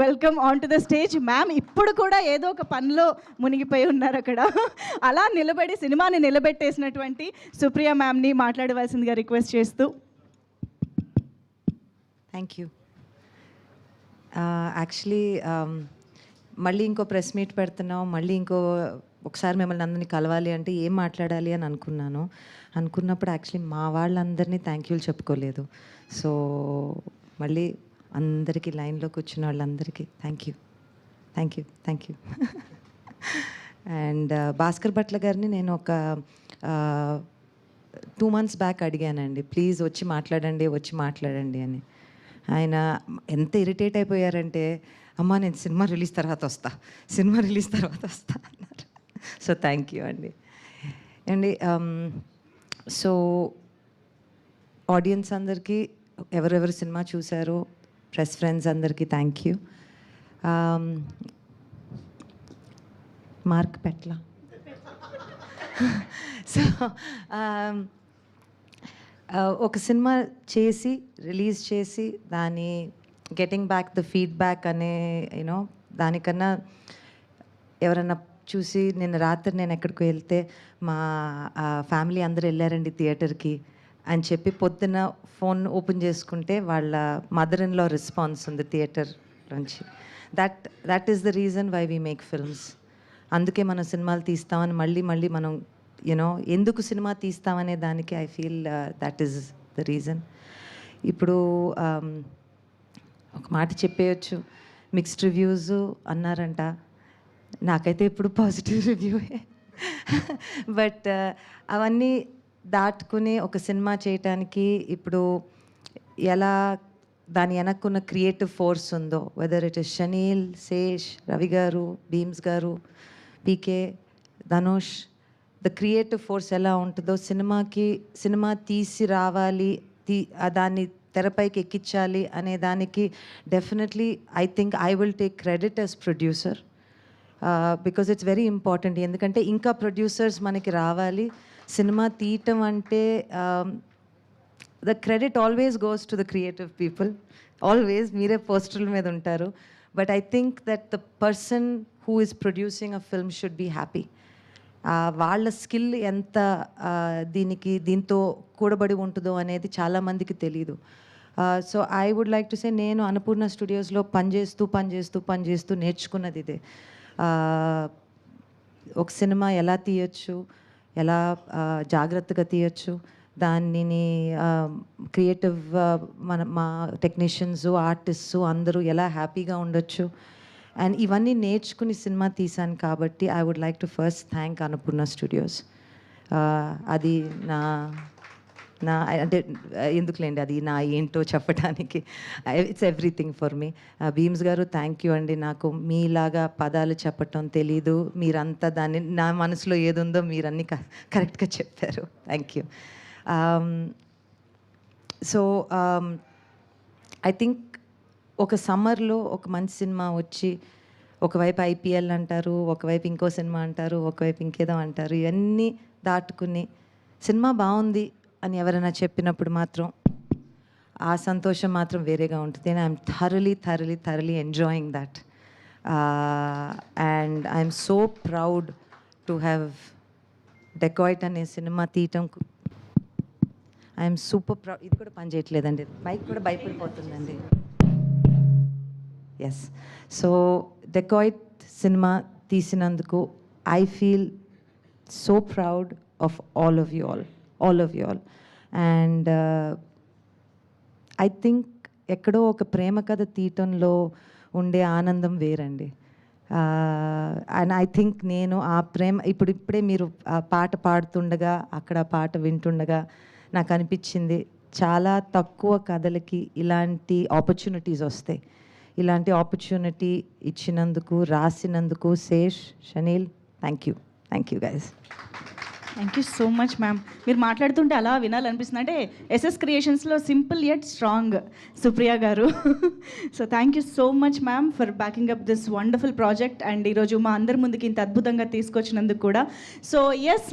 Welcome on to the stage ma'am. ఇప్పుడు కూడా ఏదో ఒక పనిలో మునిగిపోయి ఉన్నారు అక్కడ. అలా నిలబడి సినిమాని నిలబెట్టేసినటువంటి సుప్రియ మ్యామ్ని మాట్లాడవలసిందిగా రిక్వెస్ట్ చేస్తూ. Thank you. యాక్చువల్లీ మళ్ళీ ఇంకో ప్రెస్ మీట్ పెడుతున్నాం, మళ్ళీ ఒకసారి మిమ్మల్ని అందరినీ కలవాలి అంటే ఏం మాట్లాడాలి అని అనుకున్నప్పుడు యాక్చువల్లీ మా వాళ్ళందరినీ థ్యాంక్ యూలు చెప్పుకోలేదు. సో మళ్ళీ అందరికీ లైన్లో కూర్చున్న వాళ్ళందరికీ thank you. And Bhaskar Bhatla గారిని నేను ఒక 2 months బ్యాక్ అడిగానండి, ప్లీజ్ వచ్చి మాట్లాడండి అని. ఆయన ఎంత ఇరిటేట్ అయిపోయారంటే, అమ్మా నేను సినిమా రిలీజ్ తర్వాత వస్తా అన్నారు. సో థ్యాంక్ యూ అండి. సో ఆడియన్స్ అందరికీ, ఎవరెవరు సినిమా చూశారో, ప్రెస్ ఫ్రెండ్స్ అందరికీ thank you. Mark Petla. So ఒక సినిమా చేసి రిలీజ్ చేసి దాని గెటింగ్ బ్యాక్ ద ఫీడ్బ్యాక్ అనే దానికన్నా ఎవరన్నా చూసి రాత్రి నేను ఎక్కడికి వెళ్తే మా ఫ్యామిలీ అందరూ వెళ్ళారండి థియేటర్కి అని చెప్పి పొద్దున్న ఫోన్ ఓపెన్ చేసుకుంటే వాళ్ళ మదర్ ఇన్ లా రెస్పాన్స్ ఉంది థియేటర్ నుంచి. That is the reason why we make films. అందుకే మనం సినిమాలు తీస్తామని మళ్ళీ మనం ఎందుకు సినిమా తీస్తామనే దానికి I feel that is the reason. ఇప్పుడు ఒక మాట చెప్పేయచ్చు, మిక్స్డ్ రివ్యూస్ అన్నారంట, నాకైతే ఇప్పుడు పాజిటివ్ రివ్యూయే. బట్ అవన్నీ దాటుకుని ఒక సినిమా చేయటానికి ఇప్పుడు ఎలా దాని వెనక్కున్న క్రియేటివ్ ఫోర్స్ ఉందో, whether it is Shaneel, Sesh, Ravi garu, Bheems garu, PK, Dhanush, the creative force ఎలా ఉంటుందో సినిమా తీసి రావాలి, దాన్ని తెరపైకి ఎక్కించాలి అనే దానికి definitely I think I will take credit as producer, because it's very important. ఎందుకంటే ఇంకా ప్రొడ్యూసర్స్ మనకి రావాలి. సినిమా తీయటం అంటే the credit always goes to the creative people, always. మీరే పోస్టర్ల మీద ఉంటారు, but I think that the person who is producing a film should be happy. వాళ్ళ స్కిల్ ఎంత దీంతో కూడబడి ఉంటుందో అనేది చాలామందికి తెలీదు. So I would like to say, నేను అన్నపూర్ణ స్టూడియోస్లో పనిచేస్తూ నేర్చుకున్నది ఇదే. ఒక సినిమా ఎలా తీయచ్చు, ఎలా జాగ్రత్తగా తీయచ్చు, దానిని క్రియేటివ్ మా టెక్నీషియన్స్, ఆర్టిస్ట్స్ అందరూ ఎలా హ్యాపీగా ఉండొచ్చు, అండ్ ఇవన్నీ నేర్చుకుని సినిమా తీశాను. కాబట్టి I would like to first thank Annapurna studios. అది నా అంటే ఎందుకులేండి, అది నా ఏంటో చెప్పడానికి, it's everything for me. Bheems garu thank you అండి. నాకు మీలాగా పదాలు చెప్పటం తెలీదు, మీరంతా దాన్ని నా మనసులో ఏది ఉందో మీరన్నీ కరెక్ట్గా చెప్పారు. Thank you. So I think ఒక సమ్మర్లో ఒక మంచి సినిమా వచ్చి, ఒకవైపు ఐపీఎల్ అంటారు, ఒకవైపు ఇంకో సినిమా అంటారు, ఒకవైపు ఇంకేదో అంటారు, ఇవన్నీ దాటుకుని సినిమా బాగుంది అని ఎవరైనా చెప్పినప్పుడు మాత్రం ఆ సంతోషం మాత్రం వేరేగా ఉంటుంది. And I'm thoroughly enjoying that. And I'm so proud to have Dacoit అనే సినిమా తీయటం. I'm super proud. ఇది కూడా పని చేయట్లేదండి, మైక్ కూడా భయపడిపోతుందండి. ఎస్. సో డెకాయిట్ సినిమా తీసినందుకు I feel so proud of all of you all. And I think ఎక్కడో ఒక ప్రేమ కథ తీయటంలో ఉండే ఆనందం వేరండి. అండ్ ఐ థింక్ నేను ఆ ప్రేమ ఇప్పుడే మీరు ఆ పాట పాడుతుండగా, అక్కడ పాట వింటుండగా నాకు అనిపించింది, చాలా తక్కువ కథలకి ఇలాంటి ఆపర్చునిటీస్ వస్తాయి. ఇలాంటి ఆపర్చునిటీ ఇచ్చినందుకు, రాసినందుకు Sesh, Shaneil, thank you guys. Thank you so much ma'am. మీరు మాట్లాడుతుంటే అలా వినాలనిపిస్తుంది. అంటే ఎస్ఎస్ క్రియేషన్స్లో simple yet strong Supriya garu. So thank you so much ma'am for backing up this wonderful project. And ఈరోజు మా అందరి ముందుకి ఇంత అద్భుతంగా తీసుకొచ్చినందుకు కూడా. So yes.